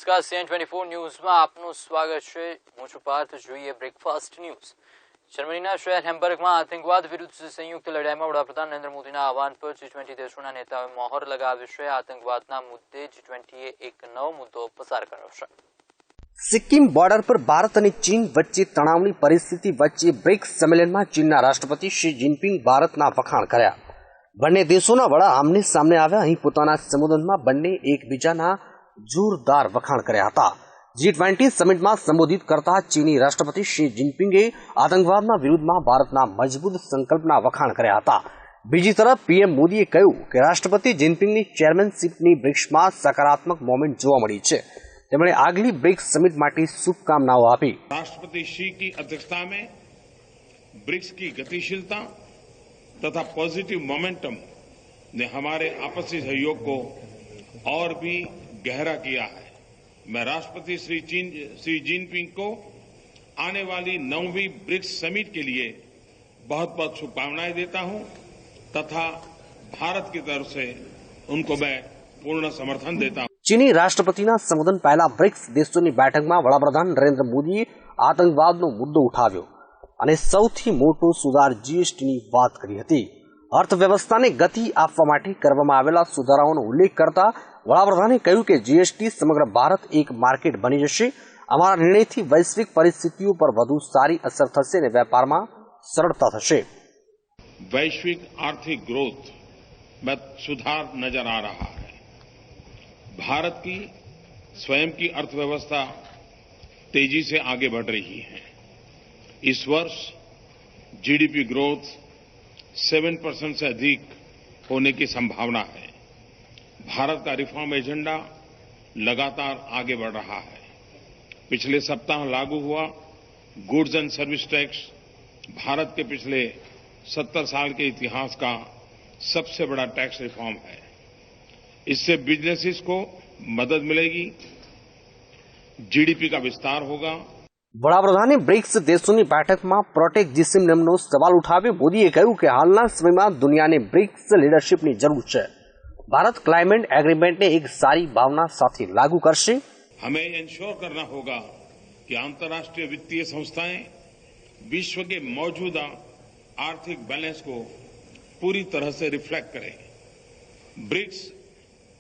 નમસ્કાર CN24 ન્યૂઝમાં આપનું સ્વાગત છે। હું છું પાર્થ। જોઈએ બ્રેકફાસ્ટ ન્યૂઝ। જર્મનીના શહેર હેમ્બર્ગમાં આતંકવાદ વિરુદ્ધ સંયુક્ત લડાઈમાં વડાપ્રધાન નરેન્દ્ર મોદીના આહવાન પર G20 દેશોના નેતાઓએ મહોર લગાવી છે। આતંકવાદના મુદ્દે G20એ એક નવો મુદ્દો પસાર કર્યો છે। સિક્કિમ બોર્ડર પર ભારત અને ચીન વચ્ચે તણાવની પરિસ્થિતિ વચ્ચે બ્રિક્સ સંમેલનમાં ચીનના રાષ્ટ્રપતિ શી જિનપિંગ ભારતના વખાણ કર્યા। બંને દેશોના વડા આમને સામને આવ્યા। અહીં પોતાના સંબોધનમાં બંને એકબીજાના જોરદાર વખાણ કર્યા હતા। G20 સમિટમાં સંબોધિત કરતા ચીની રાષ્ટ્રપતિ શી જિનપિંગે આતંકવાદના વિરુદ્ધમાં ભારતના મજબૂત સંકલ્પના વખાણ કર્યા હતા। બીજી તરફ પીએમ મોદીએ કહ્યું કે રાષ્ટ્રપતિ જિનપિંગની ચેરમેનશીપની બ્રિક્સમાં સકારાત્મક મોમેન્ટ જોવા મળી છે। તેમણે આગલી બ્રિક્સ સમિટ માટે શુભકામનાઓ આપી। राष्ट्रपति शी की अध्यक्षता में ब्रिक्स की गतिशीलता तथा पॉजिटिव मोमेंटम ने हमारे आपसी सहयोग को और भी गहरा किया है। मैं राष्ट्रपति श्री जिनपिंग को आने वाली 9वीं ब्रिक्स समिट के लिए बहुत बहुत शुभकामनाएं देता हूं तथा भारत की तरफ से उनको मैं पूर्ण समर्थन देता हूं। ચીની રાષ્ટ્રપતિના સંબોધન પહેલા બ્રિક્સ દેશોની બેઠકમાં વડાપ્રધાન નરેન્દ્ર મોદીએ આતંકવાદનો મુદ્દો ઉઠાવ્યો અને સૌથી મોટો સુધાર જીએસટીની વાત કરી હતી। અર્થવ્યવસ્થાને ગતિ આપવા માટે કરવામાં આવેલા સુધારાઓનો ઉલ્લેખ કરતા વડાપ્રધાને કહ્યું કે જીએસટી સમગ્ર ભારત એક માર્કેટ બની જશે। અમારા નિર્ણયથી વૈશ્વિક પરિસ્થિતિઓ પર વધુ સારી અસર થશે અને વેપારમાં સરળતા થશે। वैश्विक आर्थिक ग्रोथ में सुधार नजर आ रहा है। भारत की स्वयं की अर्थव्यवस्था तेजी से आगे बढ़ रही है। इस वर्ष जीडीपी ग्रोथ 7% से अधिक होने की संभावना है। भारत का रिफॉर्म एजेंडा लगातार आगे बढ़ रहा है। पिछले सप्ताह लागू हुआ goods and service tax Bharat के पिछले 70 साल के इतिहास का सबसे बड़ा टैक्स रिफॉर्म है। इससे बिजनेसेस को मदद मिलेगी, जीडीपी का विस्तार होगा। વડાપ્રધાને બ્રિક્સ દેશોની બેઠકમાં પ્રોટેક્શનિઝમ નામનો સવાલ ઉઠાવ્યો। મોદીએ કહ્યું કે હાલના સમયમાં દુનિયાને બ્રિક્સ લીડરશિપની જરૂર છે। ભારત ક્લાઇમેટ એગ્રીમેન્ટને એક સારી ભાવના સાથે लागू કરશે। हमें इंश्योर करना होगा कि अंतर्राष्ट्रीय वित्तीय संस्थाएं विश्व के मौजूदा आर्थिक बैलेंस को पूरी तरह से रिफ्लेक्ट करें। ब्रिक्स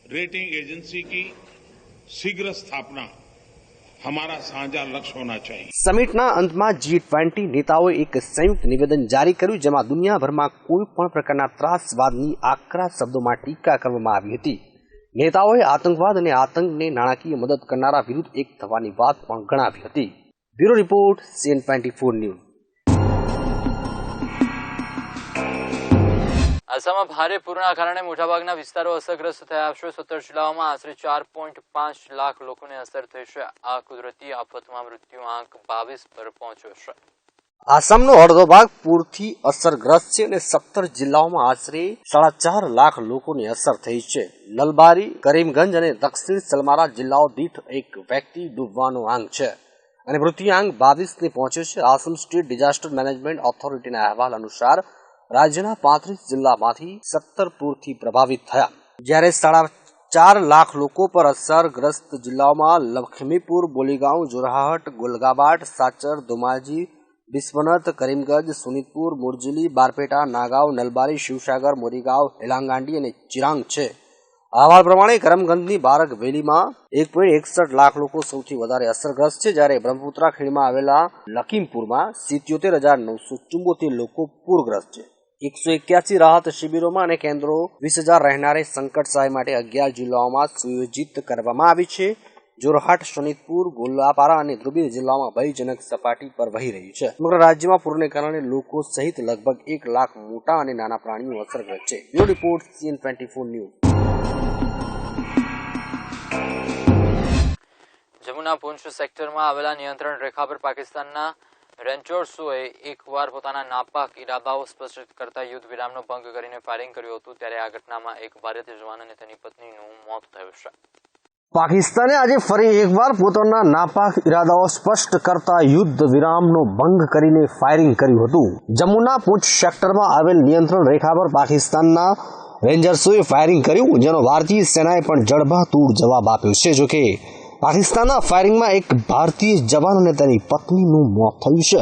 रेटिंग एजेंसी की शीघ्र स्थापना हमारा साझा लक्ष्य होना चाहिए। સમિટના અંતમાં G20 નેતાઓએ એક સંયુક્ત નિવેદન જારી કર્યું જેમાં દુનિયાભરમાં કોઈ પણ પ્રકારના ત્રાસવાદની આકરા શબ્દોમાં ટીકા કરવામાં આવી હતી। નેતાઓએ આતંકવાદ અને આતંકને નાણાકીય મદદ કરનારા વિરુદ્ધ એક થવાની વાત પણ ગણાવી હતી। Bureau report CN24 news. આસામમાં ભારે પૂરના કારણે મોટાભાગના વિસ્તારો અસરગ્રસ્ત થયા છે। 17 જિલ્લાઓમાં આશરે 4.5 લાખ લોકોને અસર થઈ છે। આ કુદરતી આફતમાં મૃત્યુ આંક 22 પર પહોંચ્યો છે। આસામનો અડધો ભાગ પૂરથી અસરગ્રસ્ત છે અને 17 જિલ્લાઓમાં આશરે 4.5 લાખ લોકોની અસર થઈ છે। નલબારી, કરીમગંજ અને દક્ષિણ સલમારા જિલ્લાઓ દીઠ એક વ્યક્તિ ડૂબવાનો આંક છે અને મૃત્યુઆંક 22 ને પહોંચ્યો છે। આસામ સ્ટેટ ડિઝાસ્ટર મેનેજમેન્ટ ઓથોરિટીના અહેવાલ અનુસાર રાજ્યના 35 જિલ્લામાંથી 17 પૂરથી પ્રભાવિત થયા, જ્યારે 4.5 લાખ લોકો પર અસરગ્રસ્ત જિલ્લાઓમાં લખીમપુર, બોલીગાંવ, જોરહાટ, ગોલગાબાટ, સાચર, ધોમાજી, બિસ્વનથ, કરીમગંજ, સોનિતપુર, મુરજલી, બારપેટા, નાગાંવ, નલબારી, શિવસાગર, મોરીગાંવ, હેલાંગાંડી અને ચિરાંગ છે। અહેવાલ પ્રમાણે કરમગંજની બારક વેલીમાં 1.61 લાખ લોકો સૌથી વધારે અસરગ્રસ્ત છે, જ્યારે બ્રહ્મપુત્રા ખીણમાં આવેલા લખીમપુરમાં 77,974 લોકો પૂરગ્રસ્ત છે। 181 રાહત શિબિરોમાં અને કેન્દ્રો 20,000 રહેનારે સંકટ સહાય માટે 11 જિલ્લાઓમાં સુયોજિત કરવામાં આવી છે। જોરહાટ, શોનિતપુર, ગોલાપારા અને ધ્રુબીર જિલ્લામાં ભયજનક સપાટી પર વહી રહી છે। સમગ્ર રાજ્યમાં પૂરને કારણે લોકો સહિત લગભગ 1 લાખ મોટા અને નાના પ્રાણીઓ અસરગ્રસ્ત છે। Bureau report CN24 news. જમ્મુના પૂંછ સેક્ટરમાં આવેલા નિયંત્રણ રેખા પર પાકિસ્તાનના રેન્જર્સોએ એકવાર પોતાના નાપાક ઇરાદાઓ સ્પષ્ટ કરતા યુદ્ધ વિરામનો ભંગ કરીને ફાયરિંગ કર્યું હતું, ત્યારે આ ઘટનામાં એક ભારતીય જવાન અને તેની પત્નીનું મોત થયું છે। પાકિસ્તાને આજે ફરી એકવાર પોતાના નાપાક ઇરાદાઓ સ્પષ્ટ કરતા યુદ્ધ વિરામનો ભંગ કરીને ફાયરિંગ કર્યું હતું। જમ્મુના પૂંછ સેક્ટરમાં આવેલ નિયંત્રણ રેખા પર પાકિસ્તાનના રેન્જર્સોએ ફાયરિંગ કર્યું, જેનો ભારતીય સેનાએ પણ જડબાતોડ જવાબ આપ્યો છે। જોકે પાકિસ્તાનના ફાયરિંગમાં એક ભારતીય જવાન અને તેની પત્નીનું મોત થયું છે.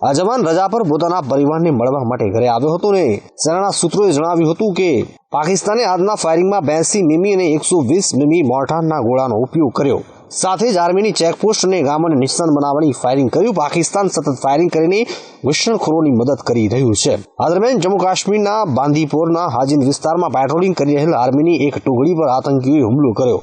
આ જવાન રજા પર પોતાના પરિવારને મળવા માટે ઘરે આવ્યો હતો ને સેનાના સૂત્રોએ જણાવ્યું હતું કે પાકિસ્તાને આજના ફાયરિંગમાં 82 મીમી અને 120 મીમી મોર્ટારના ગોળાનો ઉપયોગ કર્યો. સાથે જ આર્મીની ચેકપોસ્ટ અને ગામોને નિશાન બનાવવાની ફાયરિંગ કર્યું. પાકિસ્તાન સતત ફાયરિંગ કરીને ઘૂસણખોરોની મદદ કરી રહ્યું છે. આ દરમિયાન જમ્મુ કાશ્મીરના બાંદીપોરના હાજીન વિસ્તારમાં પેટ્રોલિંગ કરી રહેલ આર્મીની એક ટુકડી પર આતંકીઓએ હુમલો કર્યો.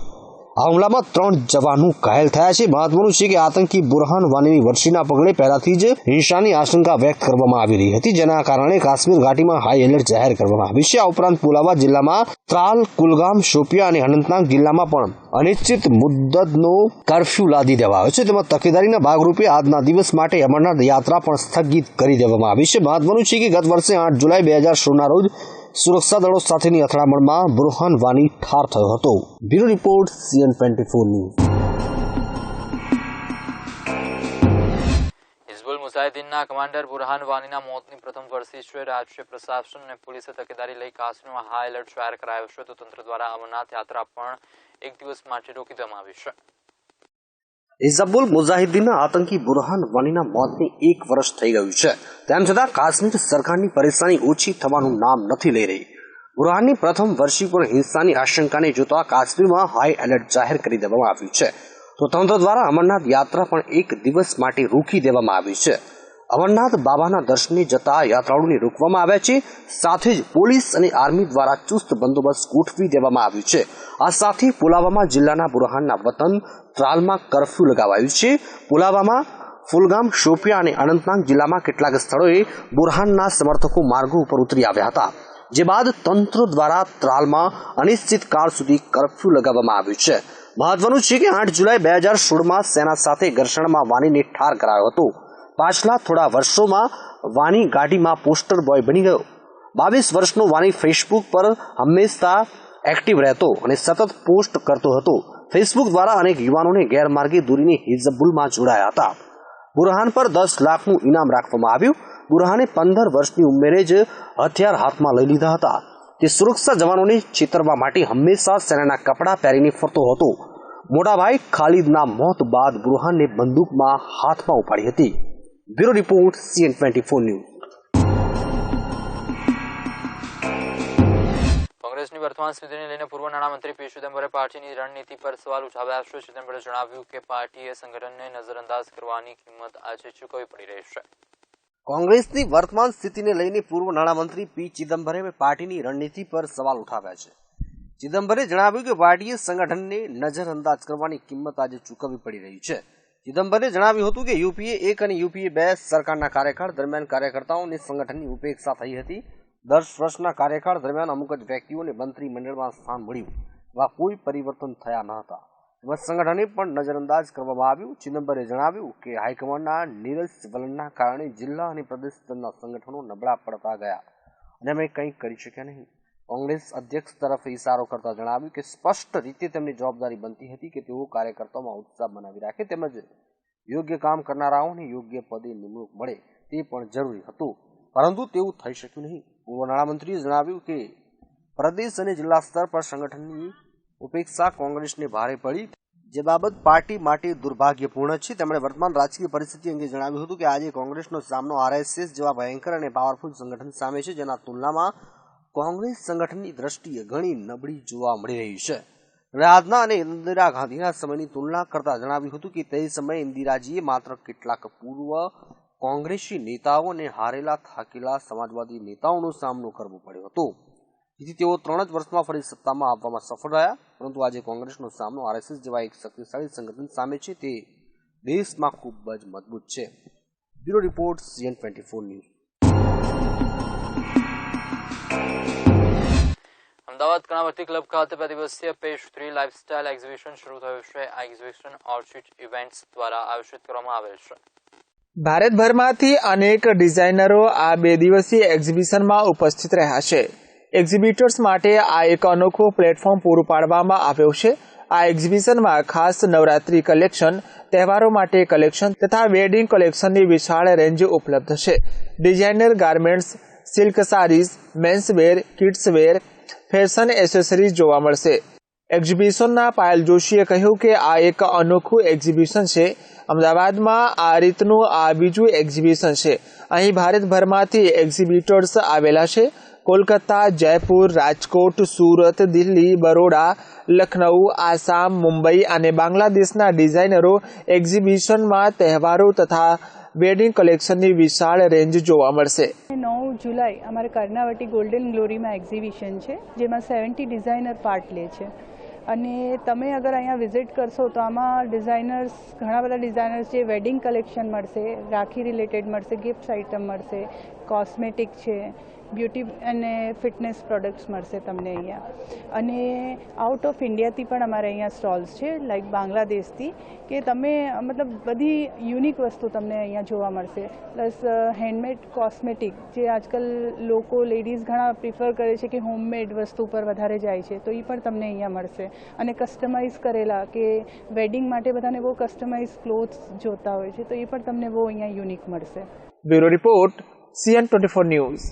આ હુમલામાં 3 જવાનો ઘાયલ થયા છે. મહત્વનું છે કે આતંકી બુરહાન વાનીની વર્ષીના પગલે પહેલાથી જ હિંસાની આશંકા વ્યક્ત કરવામાં આવી રહી હતી, જેના કારણે કાશ્મીર ઘાટીમાં હાઈ એલર્ટ જાહેર કરવામાં આવ્યું છે. આ ઉપરાંત પુલવામા જિલ્લામાં ત્રાલ, કુલગામ, શોપિયા અને અનંતનાગ જિલ્લામાં પણ અનિશ્ચિત મુદ્દતનો કર્ફ્યુ લાદી દેવાયો છે. તેમાં તકેદારીના ભાગરૂપે આજના દિવસ માટે અમરનાથ યાત્રા પણ સ્થગિત કરી દેવામાં આવી છે. મહત્વનું છે કે ગત વર્ષે 8 જુલાઈ 2016ના રોજ સુરક્ષા દળો સાથેની અથડામણમાં બુરહાન વાની ઠાર થયો હતો. Bureau report CN24 news. Hizbul મુજાહિદીનના કમાન્ડર બુરહાન વાનીના મોતની પ્રથમ વર્ષી છે. રાજ્ય પ્રશાસન અને પોલીસે તકેદારી લઈ કાશ્મીરમાં હાઈ એલર્ટ જાહેર કરાયો છે, તો તંત્ર દ્વારા અમરનાથ યાત્રા પણ એક દિવસ માટે રોકી દેવામાં આવી છે. હિઝબુલ મુજાહિદીનના આતંકી બુરહાન વાનીના મોતને 1 વર્ષ થઈ ગયું છે. તેમ છતાં કાશ્મીર સરકારની પરેશાની ઓછી થવાનું નામ નથી લઈ રહી. બુરહાનની પ્રથમ વર્ષી પર હિંસાની આશંકાને જોતા કાશ્મીરમાં હાઈ એલર્ટ જાહેર કરી દેવામાં આવ્યું છે, તો તંત્ર દ્વારા અમરનાથ યાત્રા પણ 1 દિવસ માટે રોકી દેવામાં આવી છે. અમરનાથ બાબાના દર્શને જતા યાત્રાળુઓને રોકવામાં આવ્યા છે. સાથે જ પોલીસ અને આર્મી દ્વારા ચુસ્ત બંદોબસ્ત ગોઠવી દેવામાં આવ્યું છે. આ સાથે પુલવામા જિલ્લાના બુરહાનના વતન ત્રાલમાં કર્ફ્યુ લગાવાયું છે. પુલવામા, ફુલગામ, શોપિયા અને અનંતનાગ જિલ્લામાં કેટલાક સ્થળોએ બુરહાનના સમર્થકો માર્ગો ઉપર ઉતરી આવ્યા હતા, જે બાદ તંત્ર દ્વારા ત્રાલમાં અનિશ્ચિત કાળ સુધી કર્ફ્યુ લગાવવામાં આવ્યું છે. મહત્વનું છે કે 8 જુલાઈ 2016માં સેના સાથે ઘર્ષણમાં વાનીને ઠાર કરાયો હતો. પાછલા થોડા વર્ષોમાં વાની ગાડીમાં પોસ્ટર બોય બની ગયો. 22 વર્ષનો વાની ફેસબુક પર હંમેશા એક્ટિવ રહેતો અને સતત પોસ્ટ કરતો હતો. ફેસબુક દ્વારા અનેક યુવાનોને ગેરમાર્ગે દોરીને હિઝબુલમાં જોડાયા હતા. બુરહાન પર 10 લાખનું ઇનામ રાખવામાં આવ્યું. બુરહાને 15 વર્ષની ઉંમરે જ હથિયાર હાથમાં લઈ લીધા હતા. તે સુરક્ષા જવાનોને છેતરવા માટે હંમેશા સેનાના કપડાં પહેરીને ફરતો હતો. મોટાભાઈ ખાલિદના મોત બાદ બુરહાનને બંદૂકમાં હાથમાં ઉપાડી હતી. Bureau report CN24 news. કોંગ્રેસની વર્તમાન સ્થિતિને લઈને પૂર્વ નાણામંત્રી પી ચિદમ્બરે પાર્ટીની રણનીતિ પર સવાલ ઉઠાવ્યા છે. ચિદમ્બરે જણાવ્યું કે પાર્ટીએ સંગઠનને નજરઅંદાજ કરવાની કિંમત આજે ચૂકવવી પડી રહી છે. કોંગ્રેસની વર્તમાન સ્થિતિને લઈને પૂર્વ નાણામંત્રી પી ચિદમ્બરે પાર્ટીની રણનીતિ પર સવાલ ઉઠાવ્યા છે. ચિદમ્બરે જણાવ્યું કે પાર્ટીએ સંગઠનને નજરઅંદાજ કરવાની કિંમત આજે ચૂકવવી પડી રહી છે. ચિદમ્બરે જણાવ્યું હતું કે UPA 1 અને UPA 2 સરકારના કાર્યકાળ દરમિયાન કાર્યકર્તાઓને સંગઠનની ઉપેક્ષા થઈ હતી. 10 વર્ષના કાર્યકાળ દરમિયાન અમુક જ વ્યક્તિઓને મંત્રીમંડળમાં સ્થાન મળ્યું. એવા કોઈ પરિવર્તન થયા ન હતા. તેમજ સંગઠને પણ નજરઅંદાજ કરવામાં આવ્યું. ચિદમ્બરે જણાવ્યું કે હાઈકમાન્ડના નીરસ વલણના કારણે જિલ્લા અને પ્રદેશ સ્તરના સંગઠનો નબળા પડતા ગયા અને અમે કંઈ કરી શક્યા નહીં. કોંગ્રેસ અધ્યક્ષ તરફ ઇશારો કરતા જણાવ્યું કે સ્પષ્ટ રીતે તેમની જવાબદારી બનતી હતી કે તેઓ કાર્યકર્તાઓમાં ઉત્સાહ બનાવી રાખે તેમજ યોગ્ય કામ કરનારાઓને યોગ્ય પદે નિમણૂક મળે તે પણ જરૂરી હતું, પરંતુ તેવું થઈ શક્યું નહીં. પૂર્વ નાણામંત્રીએ જણાવ્યું કે પ્રદેશ અને જિલ્લા સ્તર પર સંગઠનની ઉપેક્ષા કોંગ્રેસને ભારે પડી, જે બાબત પાર્ટી માટે દુર્ભાગ્યપૂર્ણ છે. તેમણે વર્તમાન રાજકીય પરિસ્થિતિ અંગે જણાવ્યું હતું કે આજે કોંગ્રેસનો સામનો RSS જેવા ભયંકર અને પાવરફુલ સંગઠન સામે છે, જેના તુલનામાં કોંગ્રેસ સંગઠનની દ્રષ્ટિએ ઘણી નબળી જોવા મળી રહી છે. આજના અને ઇન્દિરા ગાંધીના સમયની તુલના કરતા જણાવ્યું હતું કે તે સમયે ઇન્દિરાજીએ માત્ર કેટલાક પૂર્વ કોંગ્રેસી નેતાઓ અને હારેલા થાકેલા સમાજવાદી નેતાઓનો સામનો કરવો પડ્યો હતો, જેથી તેઓ 3 જ વર્ષમાં ફરી સત્તામાં આવવામાં સફળ રહ્યા. પરંતુ આજે કોંગ્રેસનો સામનો RSS જેવા એક શક્તિશાળી સંગઠન સામે છે, તે દેશમાં ખૂબ જ મજબૂત છે. Bureau report CN24 news. Ahmedabad Karnavati club ખાતે 2 દિવસીય પેજ 3 લાઇફસ્ટાઇલ એક્ઝિબિશન શરૂ થયું છે. આ એક્ઝિબિશન ઓર્ચિડ ઇવેન્ટ્સ દ્વારા આયોજિત કરવામાં આવેલ છે. ભારતભરમાંથી અનેક ડિઝાઇનરો આ 2 દિવસીય એક્ઝિબિશનમાં ઉપસ્થિત રહ્યા છે. એક્ઝિબિટર્સ માટે આ એક અનોખો પ્લેટફોર્મ પૂરું પાડવામાં આવ્યો છે. આ એક્ઝિબિશનમાં ખાસ નવરાત્રી કલેક્શન, તહેવારો માટે કલેક્શન તથા વેડિંગ કલેક્શનની વિશાળ રેન્જ ઉપલબ્ધ છે. Designer garments, silk sarees, menswear, kidswear, fashion accessories જોવા મળશે. એક્ઝિબિશનના પાયલ જોશીએ કહ્યું કે આ એક અનોખું એક્ઝિબિશન છે. અમદાવાદમાં આ રીતનું આ બીજું એક્ઝિબિશન છે. અહીં ભારતભરમાંથી એક્ઝિબિટર્સ આવેલા છે. કોલકાતા, જયપુર, રાજકોટ, સુરત, દિલ્હી, બરોડા, લખનઉ, આસામ, મુંબઈ અને બાંગ્લાદેશના ડિઝાઇનરો એક્ઝિબિશનમાં તહેવારો તથા વેડિંગ કલેક્શનની વિશાળ રેન્જ જોવા મળશે. 9 જુલાઈ અમારે કર્ણાવટી ગોલ્ડન ગ્લોરીમાં એક્ઝિબિશન છે, જેમાં 70 ડિઝાઇનર પાર્ટ લે છે. અને તમે અગર અહીંયા વિઝિટ કરશો તો આમાં ઘણા બધા ડિઝાઇનર્સ છે. વેડિંગ કલેક્શન મળશે, રાખી રિલેટેડ મળશે, ગિફ્ટ્સ આઇટમ મળશે, કોસ્મેટિક છે, બ્યુટી અને ફિટનેસ પ્રોડક્ટ્સ મળશે તમને અહીંયા. અને આઉટ ઓફ ઇન્ડિયાથી પણ અમારે અહીંયા સ્ટોલ્સ છે, લાઈક બાંગ્લાદેશથી, કે તમે મતલબ બધી યુનિક વસ્તુ તમને અહીંયા જોવા મળશે. પ્લસ હેન્ડમેડ કોસ્મેટિક, જે આજકાલ લોકો લેડીઝ ઘણા પ્રિફર કરે છે કે હોમમેડ વસ્તુ પર વધારે જાય છે, તો એ પણ તમને અહીંયા મળશે. અને કસ્ટમાઇઝ કરેલા, કે વેડિંગ માટે બધાને બહુ કસ્ટમાઇઝ ક્લોથ્સ જોતા હોય છે, તો એ પણ તમને બહુ અહીંયા યુનિક મળશે. Bureau report, CN24 news.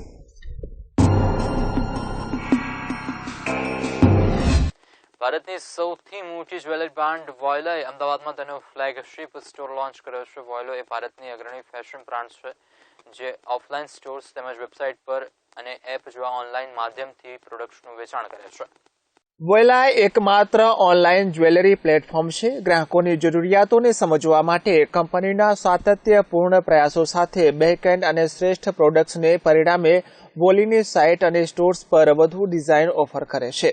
ભારતની સૌથી મોટી જ્વેલરી બ્રાન્ડ વોયલાએ અમદાવાદમાં તેનો ફ્લેગશિપ સ્ટોર લોન્ચ કર્યો છે. વોયલો એ ભારતની અગ્રણી ફેશન બ્રાન્ડ છે, જે ઓફલાઈન સ્ટોર્સ તેમજ વેબસાઇટ પર અને એપ જેવા ઓનલાઈન માધ્યમથી પ્રોડક્ટ્સનું વેચાણ કરે છે. વોયલા એકમાત્ર ઓનલાઈન જ્વેલરી પ્લેટફોર્મ છે. ગ્રાહકોની જરૂરિયાતોને સમજવા માટે કંપનીના સાતત્યપૂર્ણ પ્રયાસો સાથે બેકએન્ડ અને શ્રેષ્ઠ પ્રોડક્ટ્સને પરિણામે વોલીની સાઇટ અને સ્ટોર્સ પર વધુ ડિઝાઇન ઓફર કરે છે.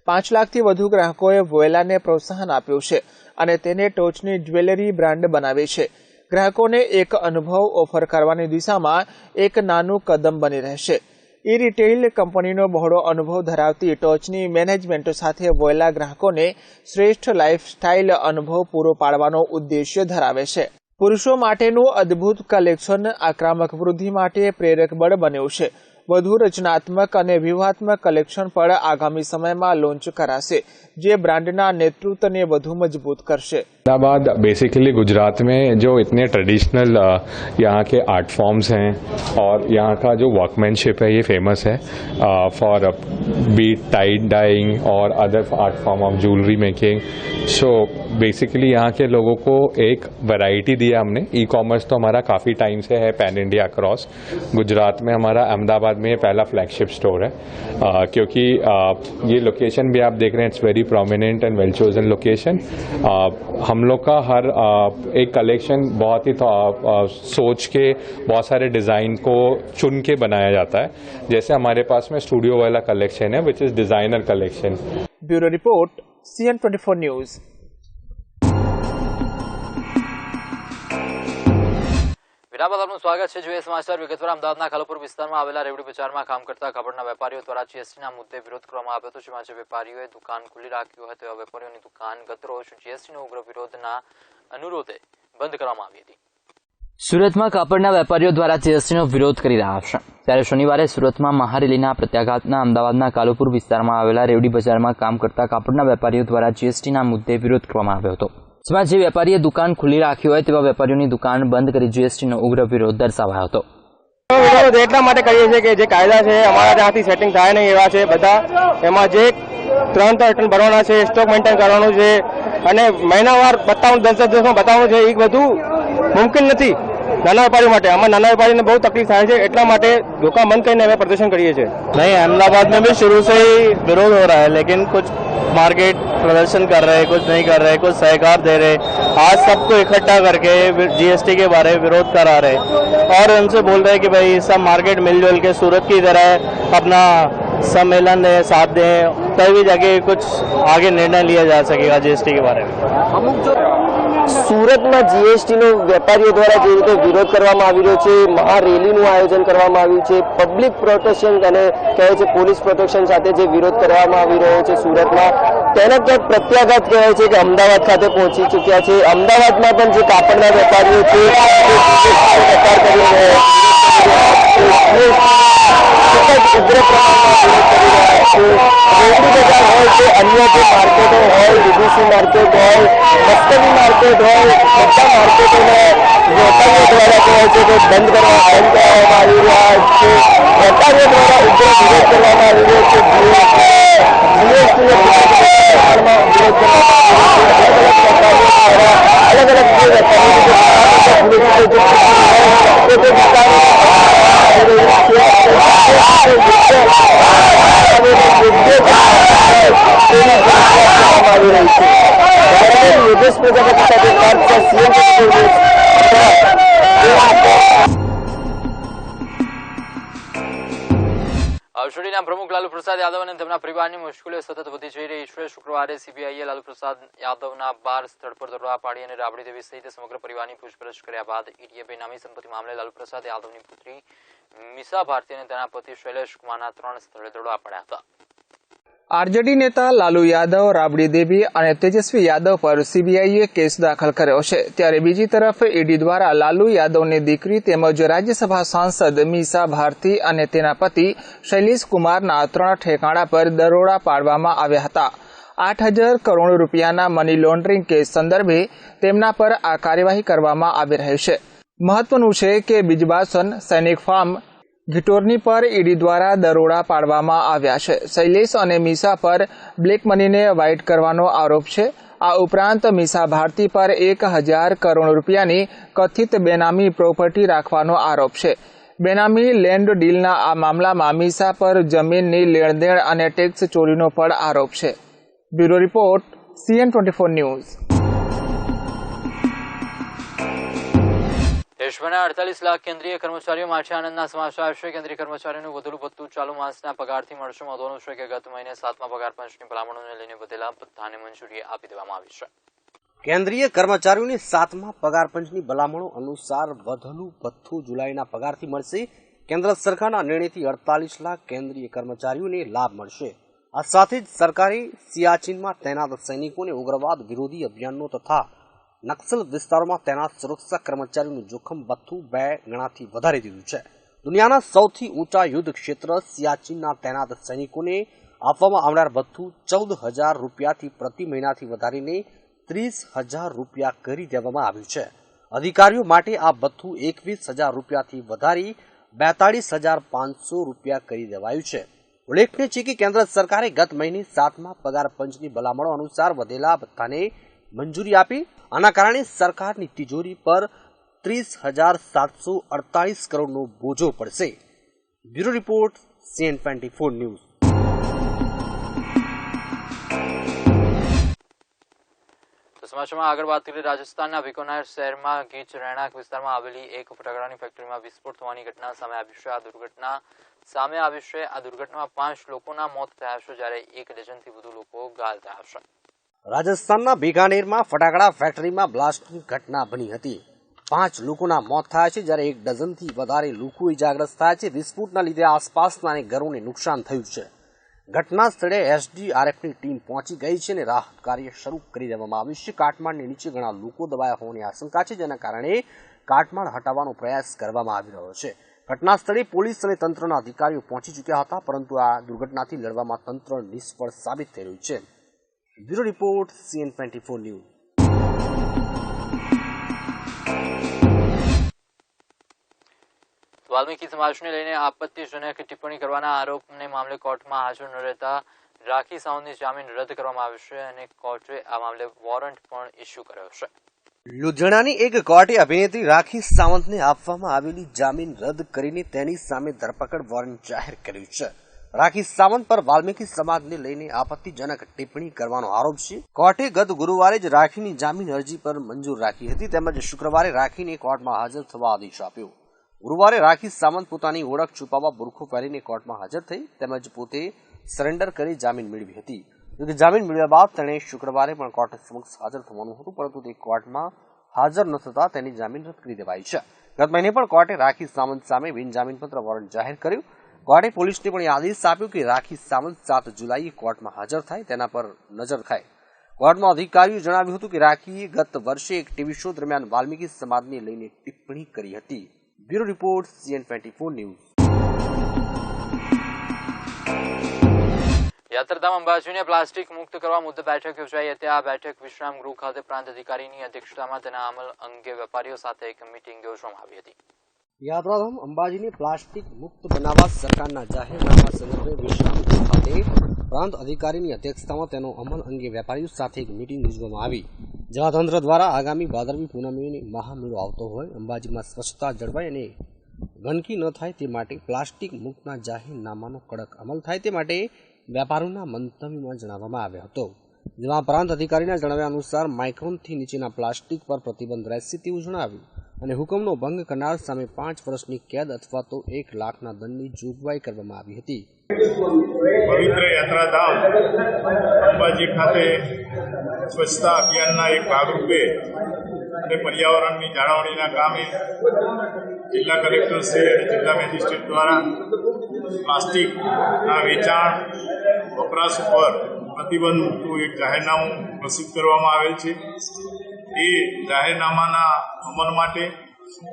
5 લાખથી વધુ ગ્રાહકોએ વોયલાને પ્રોત્સાહન આપ્યું છે અને તેને ટોચની જ્વેલરી બ્રાન્ડ બનાવી છે. ગ્રાહકોને એક અનુભવ ઓફર કરવાની દિશામાં એક નાનું કદમ બની રહેશે. ઈ-રિટેલ કંપનીનો બહોળો અનુભવ ધરાવતી ટોચની મેનેજમેન્ટ સાથે વોયલા ગ્રાહકોને શ્રેષ્ઠ લાઇફસ્ટાઇલ અનુભવ પૂરો પાડવાનો ઉદ્દેશ્ય ધરાવે છે. પુરુષો માટેનું અદ્ભુત કલેક્શન આક્રમક વૃદ્ધિ માટે પ્રેરક બળ બન્યું છે. વધુ રચનાત્મક અને વ્યૂહાત્મક કલેક્શન પણ આગામી સમયમાં લોન્ચ કરાશે, જે ब्रांडना नेतृत्व ने વધુ मजबूत करશે. अहमदाबाद बेसिकली गुजरात में जो इतने ट्रेडिशनल यहाँ के आर्ट फॉर्म्स हैं और यहाँ का जो वर्कमैनशिप है ये फेमस है फॉर बीट टाइड डाइंग और other art form of jewellery making. So basically यहाँ के लोगों को एक वैरायटी दिया हमने. ई कॉमर्स तो हमारा काफ़ी टाइम से है पैन इंडिया अक्रॉस. गुजरात में हमारा अहमदाबाद में पहला फ्लैगशिप स्टोर है क्योंकि ये लोकेशन भी आप देख रहे हैं, it's very prominent and well chosen location. हम लोग का हर एक कलेक्शन बहुत ही सोच के बहुत सारे डिज़ाइन को चुन के बनाया जाता है. जैसे हमारे पास में स्टूडियो वाला कलेक्शन है which is designer collection. Bureau report, CN24 news. વિરામ સ્વાગત છે. જોઈએ સમાચાર વિગતવાર. અમદાવાદના ખાલુપુર વિસ્તારમાં આવેલા રેવડી બજારમાં કામ કરતા કાપડના વેપારીઓ દ્વારા જીએસટીના મુદ્દે વિરોધ કરવામાં આવ્યો હતો, જેમાં જે વેપારીઓએ દુકાન ખુલ્લી રાખી હોય તેવા વેપારીઓની દુકાન ગતરોજ જીએસટીનો ઉગ્ર વિરોધના અનુરોધે બંધ કરવામાં આવી હતી. સુરતમાં કાપડના વેપારીઓ દ્વારા જીએસટીનો વિરોધ કરી રહ્યા છે, ત્યારે શનિવારે સુરતમાં મહારેલીના પ્રત્યાઘાતના અમદાવાદના કાલુપુર વિસ્તારમાં આવેલા રેવડી બજારમાં કામ કરતા કાપડના વેપારીઓ દ્વારા જીએસટીના મુદ્દે વિરોધ કરવામાં આવ્યો હતો, જેમાં જે વેપારીએ દુકાન ખુલ્લી રાખી હોય તેવા વેપારીઓની દુકાન બંધ કરી જીએસટીનો ઉગ્ર વિરોધ દર્શાવાયો હતો. વિરોધ એટલા માટે કરીએ છીએ કે જે કાયદા છે અમારા ત્યાંથી સેટિંગ થાય નહીં એવા છે બધા. એમાં જે 3 ટન ભરવાના છે, સ્ટોક મેન્ટેન કરવાનું છે અને મહિનાવાર બતાવવાનું, 10 દિવસમાં બતાવવાનું છે, એ બધું મુમકિન નથી નાના વેપારી માટે. આમાં નાના વેપારીને बहुत तकलीफ થાય છે, એટલા માટે दुकान बंद કરીને અમે प्रदर्शन કરીએ છીએ. नहीं, अहमदाबाद में भी शुरू से ही विरोध हो रहा है, लेकिन कुछ मार्केट प्रदर्शन कर रहे, कुछ नहीं कर रहे, कुछ सहकार दे रहे. आज सबको इकट्ठा करके जीएसटी के बारे में विरोध करा रहे और उनसे बोल रहे कि भाई सब मार्केट मिलजुल के सूरत की तरह अपना सम्मेलन दें, साथ दें, तभी जाके कुछ आगे निर्णय लिया जा सकेगा जीएसटी के बारे में. સુરતમાં જીએસટીનો વેપારીઓ દ્વારા જે રીતે વિરોધ કરવામાં આવી રહ્યો છે, મહારેલીનું આયોજન કરવામાં આવ્યું છે, પબ્લિક પ્રોટેક્શન અને કહેવાય છે પોલીસ પ્રોટેક્શન સાથે જે વિરોધ કરવામાં આવી રહ્યો છે સુરતમાં, તેના ક્યાંક પ્રત્યાઘાત કહેવાય છે કે અમદાવાદ ખાતે પહોંચી ચૂક્યા છે. અમદાવાદમાં પણ જે કાપડના વેપારીઓ છે વેપાર કરી રહ્યા છે. અન્ય જે માર્કેટો હોય, બીબીસી માર્કેટ હોય, મસ્કરી માર્કેટ હોય, બધા માર્કેટોને વેપારીઓ દ્વારા કહેવાય છે કે તે બંધ કરવામાં આવી રહ્યા છે. વેપારીઓ દ્વારા ઉગ્ર વિરોધ કરવામાં આવી રહ્યો છે. યોગેશ પ્રજાપતિ સાથે અવશોડીના પ્રમુખ લાલુ પ્રસાદ યાદવ અને તેમના પરિવારની મુશ્કેલીઓ સતત વધી જઈ રહી છે. શુક્રવારે સીબીઆઈએ લાલુ પ્રસાદ યાદવના 12 સ્થળ પર દરોડા પાડી અને રાબડી દેવી સહિત સમગ્ર પરિવારની પૂછપરછ કર્યા બાદ ઈડીએ બેનામી સંપત્તિ મામલે લાલુ પ્રસાદ યાદવની પુત્રી મીસા ભારતી અને તેના પતિ શૈલેષ કુમારના 3 સ્થળે દરોડા પાડ્યા હતા. આરજેડી નેતા લાલુ યાદવ, રાબડી દેવી અને તેજસ્વી યાદવ પર સીબીઆઈએ કેસ દાખલ કર્યો છે. ત્યારે બીજી તરફ ઈડી દ્વારા લાલુ યાદવની દીકરી તેમજ રાજ્યસભા સાંસદ મીસા ભારતી અને તેના પતિ શૈલેષ કુમારના 3 ઠેકાણા પર દરોડા પાડવામાં આવ્યા હતા. 8,000 કરોડ રૂપિયાના મની લોન્ડરિંગ કેસ સંદર્ભે તેમના પર આ કાર્યવાહી કરવામાં આવી રહી છે. મહત્વનું છે કે બીજબાસન સૈનિક ફાર્મ ઘિટોરની પર ઈડી દ્વારા દરોડા પાડવામાં આવ્યા છે. શૈલેષ અને મીસા પર બ્લેક મનીને વ્હાઇટ કરવાનો આરોપ છે. આ ઉપરાંત મીસા ભારતી પર 1,000 કરોડ રૂપિયાની કથિત બેનામી પ્રોપર્ટી રાખવાનો આરોપ છે. બેનામી લેન્ડ ડીલના આ મામલામાં મીસા પર જમીનની લેણદેણ અને ટેક્સ ચોરીનો પણ આરોપ છે. Bureau report, CN24 news. દેશભરના 48 લાખ કેન્દ્રીય કર્મચારીઓ માટે આનંદના સમાચાર છે. કેન્દ્રીય કર્મચારીઓનું વધુ ભથ્થું ચાલુ માસના પગારથી મળશે. મહત્વનું છે કે ગત મહિને 7મા પગાર પંચની ભલામણોને લઈને વધેલા ભથ્થાને મંજૂરી આપી દેવામાં આવી છે. કેન્દ્રીય કર્મચારીઓને 7મા પગાર પંચની ભલામણો અનુસાર વધેલું ભથ્થું જુલાઈના પગારથી મળશે. કેન્દ્ર સરકારના નિર્ણયથી 48 લાખ કેન્દ્રીય કર્મચારીઓને લાભ મળશે. આ સાથે જ સરકારે સિયાચીનમાં તૈનાત સૈનિકોને ઉગ્રવાદ વિરોધી અભિયાનનો તથા નક્સલ વિસ્તારોમાં તૈનાત સુરક્ષા કર્મચારીઓનું જોખમ ભથ્થું 2 ગણાથી વધારી દીધું છે. દુનિયાના સૌથી ઊંચા યુદ્ધ ક્ષેત્ર સિયાચીનના તૈનાત સૈનિકોને આપવામાં આવનાર ભથ્થું 14,000 રૂપિયાથી પ્રતિ મહિનાથી વધારીને 30,000 રૂપિયા કરી દેવામાં આવ્યું છે. અધિકારીઓ માટે આ ભથ્થું 21,000 રૂપિયાથી વધારી 42,500 રૂપિયા કરી દેવાયું છે. ઉલ્લેખનીય છે કે કેન્દ્ર સરકારે ગત મહિને 7મા પગાર પંચની ભલામણો અનુસાર વધેલા ભથ્થાને મંજૂરી આપી. આના કારણે સરકારની તિજોરી પર 30,748 કરોડનો બોજો પડશે. Bureau report, CN24 news. તો સમાચારમાં આગળ વાત કરીએ. રાજસ્થાનના બિકાનેર શહેરમાં ગીચ રહેણાંક વિસ્તારમાં આવેલી એક ફટાકડાની ફેક્ટરીમાં વિસ્ફોટ થવાની ઘટના સામે આવી છે. આ દુર્ઘટનામાં 5 લોકોના મોત થયા છે, જ્યારે 1 ડઝનથી વધુ લોકો ઘાયલ થયા છે. રાજસ્થાનના બિકાનેરમાં ફટાકડા ફેક્ટરીમાં બ્લાસ્ટની ઘટના બની હતી. 5 લોકોના મોત થયા છે, જ્યારે 1 ડઝનથી વધારે લોકો ઇજાગ્રસ્ત થયા છે. વિસ્ફોટના લીધે આસપાસના અનેક ઘરોને નુકસાન થયું છે. ઘટના સ્થળે SDRFની ટીમ પહોંચી ગઈ છે અને રાહત કાર્ય શરૂ કરી દેવામાં આવ્યું છે. કાટમાળની નીચે ઘણા લોકો દબાયા હોવાની આશંકા છે, જેના કારણે કાટમાળ હટાવવાનો પ્રયાસ કરવામાં આવી રહ્યો છે. ઘટના સ્થળે પોલીસ અને તંત્રના અધિકારીઓ પહોંચી ચૂક્યા હતા, પરંતુ આ દુર્ઘટનાથી લડવામાં તંત્ર નિષ્ફળ સાબિત થઈ રહ્યું છે. Bureau report, CN24 news. Valmiki સમાજને લઈને આપત્તિજનક ટિપ્પણી કરવાના આરોપને મામલે કોર્ટમાં હાજર ન રહેતા રાખી સાવંતની જામીન રદ કરવામાં આવી છે અને કોર્ટે આ મામલે વોરંટ પણ ઇસ્યુ કર્યો છે. લુધિયાણાની એક કોર્ટે અભિનેત્રી રાખી સાવંતને આપવામાં આવેલી જામીન રદ કરીને તેની સામે ધરપકડ વોરંટ જાહેર કર્યું છે. રાખી સાવંત પર વાલ્મીકી સમાજને લઈને આપત્તિજનક ટિપ્પણી કરવાનો આરોપ છે. કોર્ટે ગત ગુરુવારે જ રાખીની જામીન અરજી પર મંજૂર રાખી હતી, તેમજ શુક્રવારે રાખીને કોર્ટમાં હાજર થવા આદેશ આપ્યો. ગુરુવારે રાખી સાવંત પોતાની ઓળખ છુપાવવા બુરખો પહેરીને કોર્ટમાં હાજર થઈ, તેમજ પોતે સરેન્ડર કરી જામીન મેળવી હતી. જોકે જામીન મેળવ્યા બાદ તેણે શુક્રવારે પણ કોર્ટ સમક્ષ હાજર થવાનું હતું, પરંતુ તે કોર્ટમાં હાજર ન થતા તેની જામીન રદ કરી દેવાઈ છે. ગત મહિને પણ કોર્ટે રાખી સાવંત સામે બિનજામીનપત્ર વોરંટ જાહેર કર્યું. કોર્ટે પોલીસને પણ આદેશ આપ્યો કે રાખી સાવંત 7 જુલાઈએ કોર્ટમાં હાજર થાય, તેના પર નજર રખાય. કોર્ટમાં અધિકારીઓએ જણાવ્યું હતું કે રાખીએ ગત વર્ષે એક ટીવી શો દરમિયાન વાલ્મીકી સમાજને લઈને ટિપ્પણી કરી હતી. Bureau report, CN24 news. યાત્રાધામ અંબાજીને પ્લાસ્ટિક મુક્ત કરવા મુદ્દે બેઠક યોજાઈ હતી. આ બેઠક વિશ્રામ ગૃહ ખાતે પ્રાંત અધિકારીની અધ્યક્ષતામાં તેના અમલ અંગે વેપારીઓ સાથે એક મીટિંગ યોજવામાં આવી હતી. યાદ રાખો અંબાજીને પ્લાસ્ટિક મુક્ત બનાવવા સરકારના જાહેરનામા સંદર્ભે વિશ્રામ ખાતે પ્રાંત અધિકારીની અધ્યક્ષતામાં તેનો અમલ અંગે વેપારીઓ સાથે એક મીટિંગ યોજવામાં આવી, જેમાં તંત્ર દ્વારા આગામી ભાદરવી પૂનમની મહામેળો આવતો હોય અંબાજીમાં સ્વચ્છતા જળવાય અને ગંદકી ન થાય તે માટે પ્લાસ્ટિક મુક્તના જાહેરનામાનો કડક અમલ થાય તે માટે વેપારીઓના મંતવ્યમાં જણાવવામાં આવ્યો હતો, જેમાં પ્રાંત અધિકારીના જણાવ્યા અનુસાર માઇક્રોનથી નીચેના પ્લાસ્ટિક પર પ્રતિબંધ રહેશે તેવું જણાવ્યું અને હુકમનો ભંગ કરનાર સામે 5 વર્ષની કેદ અથવા તો 1 લાખના દંડની જોગવાઈ કરવામાં આવી હતી. પવિત્ર યાત્રાધામ અંબાજી ખાતે સ્વચ્છતા અભિયાનના એક ભાગરૂપે અને પર્યાવરણની જાળવણીના કામે જિલ્લા કલેક્ટરશ્રી અને જિલ્લા મેજિસ્ટ્રેટ દ્વારા પ્લાસ્ટિકના વેચાણ વપરાશ ઉપર પ્રતિબંધ મૂકતું એક જાહેરનામું પ્રસિદ્ધ કરવામાં આવેલ છે. એ જાહેરનામાના અમલ માટે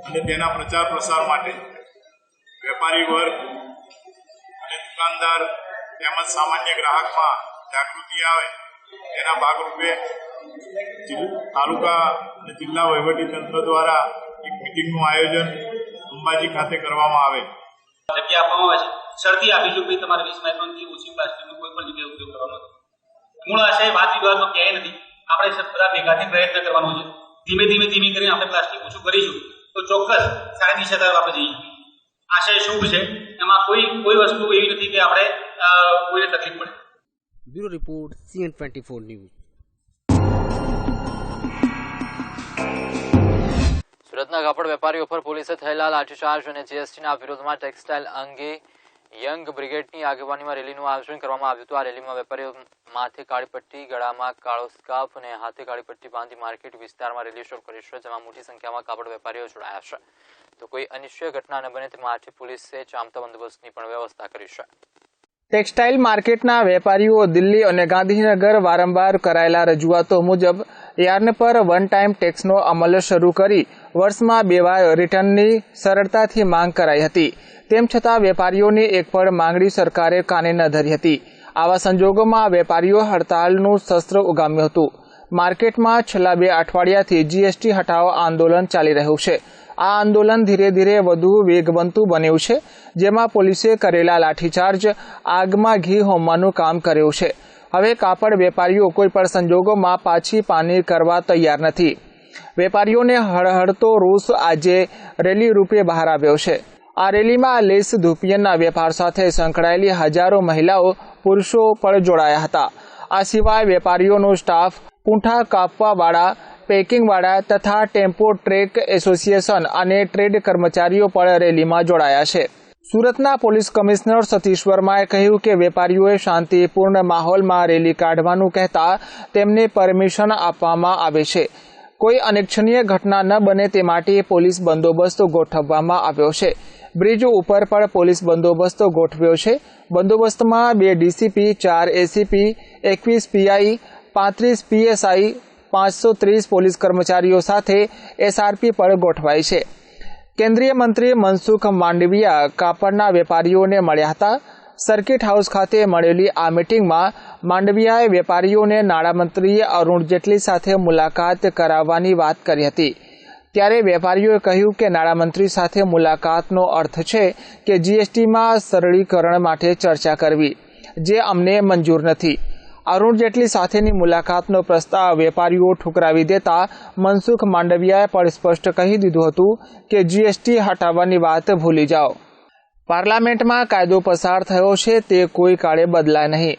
અને તેના પ્રચાર પ્રસાર માટે વેપારી વર્ગ અને દુકાનદાર તેમજ સામાન્ય ગ્રાહકમાં જાગૃતિ આવે તેના ભાગરૂપે તાલુકા અને જિલ્લા વહીવટીતંત્ર દ્વારા એક મિટિંગનું આયોજન અંબાજી ખાતે કરવામાં આવે. જગ્યા આપવામાં આવે છે, શરતી આપીશું કે તમારે 20 માઇક્રોનથી ઓછી પ્લાસ્ટિકનો કોઈ પણ જગ્યાએ ઉપયોગ કરવાનો નથી. મૂળ આશય વાદ વિવાદમાં ક્યાંય નથી. આપણે બધા ભેગાથી પ્રયત્ન કરવાનો છે. ધીમે કરીને આપણે પ્લાસ્ટિક ઓછું કરીશું તો ચોક્કસ સારી દિશા તરફ આપણે જઈએ. આશય શુભ છે, એમાં કોઈ વસ્તુ એવી નથી કે આપણે કોઈને તકલીફ પડે. Bureau report CN24 news. સુરતના કાપડ વેપારીઓ પર પોલીસે થયેલા લાઠીચાર્જ અને જીએસટીના વિરોધમાં ટેક્સટાઇલ અંગે યંગ બ્રિગેડની આગેવાનીમાં રેલીનું આયોજન કરવામાં આવ્યું હતું. આ રેલીમાં વેપારીઓ માથે કાળી પટ્ટી, ગળામાં કાળો સ્કાર્ફ અને હાથે કાળી પટ્ટી બાંધી માર્કેટ વિસ્તારમાં રેલી શરૂ કરી છે, જેમાં મોટી સંખ્યામાં કાપડ વેપારીઓ જોડાયા છે. તો કોઈ અનિશ્ચય ઘટના ન બને તે માટે પોલીસે ચાંપતા બંદોબસ્તની પણ વ્યવસ્થા કરી છે. ટેક્સટાઇલ માર્કેટના વેપારીઓ દિલ્હી અને ગાંધીનગર વારંવાર કરાયેલા રજૂઆતો મુજબ યાર્ન પર વન ટાઈમ ટેક્સનો અમલ શરૂ કરી વર્ષમાં 2 વાર રિટર્નની સરળતાથી માંગ કરાઈ હતી. તેમ છતાં વેપારીઓની એક પણ માંગણી સરકારે કાને ન ધરી હતી. આવા સંજોગોમાં વેપારીઓ હડતાલનું શસ્ત્ર ઉગામ્યું હતું. માર્કેટમાં છેલ્લા 2 અઠવાડિયાથી જીએસટી હટાવો આંદોલન ચાલી રહ્યું છે. આ આંદોલન ધીરે ધીરે વધુ વેગવંતું બન્યું છે, જેમાં પોલીસે કરેલા લાઠીચાર્જ આગમાં ઘી હોમવાનું કામ કર્યું છે. હવે કાપડ વેપારીઓ કોઈ પણ સંજોગોમાં પાછી પાની કરવા તૈયાર નથી. વેપારીઓને હળહળતો રોષ આજે રેલી રૂપે બહાર આવ્યો છે. આ રેલીમાં લેસ ધૂપિયનના વેપાર સાથે સંકળાયેલી હજારો મહિલાઓ પુરુષો પણ જોડાયા હતા. આ સિવાય વેપારીઓનો સ્ટાફ, પૂંઠા કાપવાવાળા, પેકિંગવાળા તથા ટેમ્પો ટ્રેક એસોસિએશન અને ટ્રેડ કર્મચારીઓ પણ રેલીમાં જોડાયા છે. સુરતના પોલીસ કમિશનર સતીશ વર્માએ કહ્યું કે વેપારીઓએ શાંતિપૂર્ણ માહોલમાં રેલી કાઢવાનું કહેતા તેમને પરમિશન આપવામાં આવે છે. કોઈ અનિચ્છનીય ઘટના ન બને તે માટે પોલીસ બંદોબસ્ત ગોઠવવામાં આવ્યો છે. બ્રિજ ઉપર પણ પોલીસ બંદોબસ્ત ગોઠવ્યો છે. બંદોબસ્તમાં 2 DCP, 4 ACP, 21 PI, 35 PSI, 530 police કર્મચારીઓ સાથે એસઆરપી પણ ગોઠવાઈ છે. કેન્દ્રીય મંત્રી મનસુખ માંડવિયા કાપડના વેપારીઓને મળ્યા હતા. સર્કિટ હાઉસ ખાતે મળેલી આ મીટિંગમાં માંડવિયાએ વેપારીઓને નાણામંત્રી અરુણ જેટલી સાથે મુલાકાત કરાવવાની વાત કરી હતી. ત્યારે વેપારીઓએ કહ્યું કે નાણામંત્રી સાથે મુલાકાતનો અર્થ છે કે જીએસટીમાં સરળીકરણ માટે ચર્ચા કરવી, જે અમને મંજૂર નથી. અરુણ જેટલી સાથેની મુલાકાતનો પ્રસ્તાવ વેપારીઓ ઠુકરાવી દેતા મનસુખ માંડવિયાએ પણ સ્પષ્ટ કહી દીધું હતું કે જીએસટી હટાવવાની વાત ભૂલી જાઓ. પાર્લામેન્ટમાં કાયદો પસાર થયો છે, તે કોઈ કાળે બદલાય નહીં.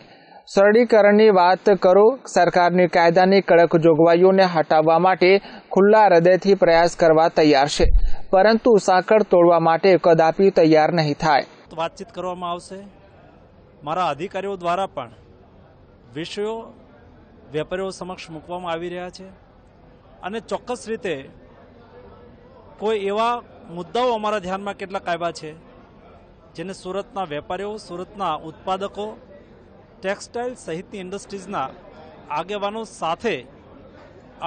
સરળીકરણની વાત કરો. સરકારની કાયદાની કડક જોગવાઈઓને હટાવવા માટે ખુલ્લા હૃદયથી પ્રયાસ કરવા તૈયાર છે, પરંતુ સાંકળ તોડવા માટે કદાપી તૈયાર નહીં થાય. વાતચીત કરવામાં આવશે. મારા અધિકારીઓ દ્વારા પણ વિષયો વેપારીઓ સમક્ષ મૂકવામાં આવી રહ્યા છે અને ચોક્કસ રીતે કોઈ એવા મુદ્દાઓ અમારા ધ્યાનમાં કેટલાક આવ્યા છે જેને સુરતના વેપારીઓ, સુરતના ઉત્પાદકો, ટેક્સટાઇલ સહિતની ઇન્ડસ્ટ્રીઝના આગેવાનો સાથે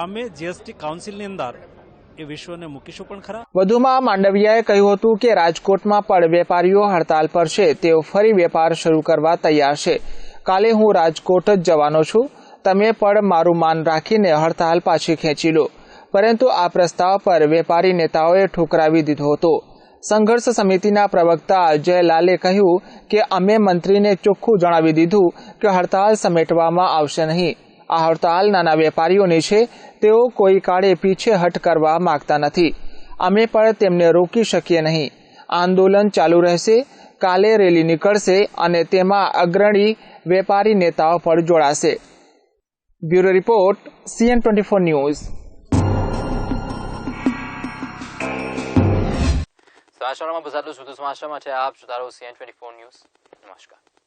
અમે જીએસટી કાઉન્સિલની અંદર એ વિષયોને મૂકીશું પણ ખરા. વધુમાં માંડવિયાએ કહ્યું હતું કે રાજકોટમાં પણ વેપારીઓ હડતાલ પર છે. તેઓ ફરી વેપાર શરૂ કરવા તૈયાર છે. કાલે હું રાજકોટ જ જવાનો છું. તમે પણ મારું માન રાખીને હડતાલ પાછી ખેંચી લો. પરંતુ આ પ્રસ્તાવ પર વેપારી નેતાઓએ ઠુકરાવી દીધો હતો. સંઘર્ષ સમિતિના પ્રવક્તા અજય લાલે કહ્યું કે અમે મંત્રીને ચોખ્ખું જણાવી દીધું કે હડતાલ સમેટવામાં આવશે નહીં. આ હડતાલ નાના વેપારીઓની છે. તેઓ કોઈ કાળે પીછેહટ કરવા માંગતા નથી. અમે પણ તેમને રોકી શકીએ નહીં. આંદોલન ચાલુ રહેશે. કાલે રેલી નીકળશે અને તેમાં અગ્રણી વેપારી નેતાઓ પણ જોડાશે. Bureau report, CN24 news. સમાચારોમાં બસ આટલું. વધુ સમાચાર માટે આપ જોતા રહો CN24 ન્યૂઝ. નમસ્કાર.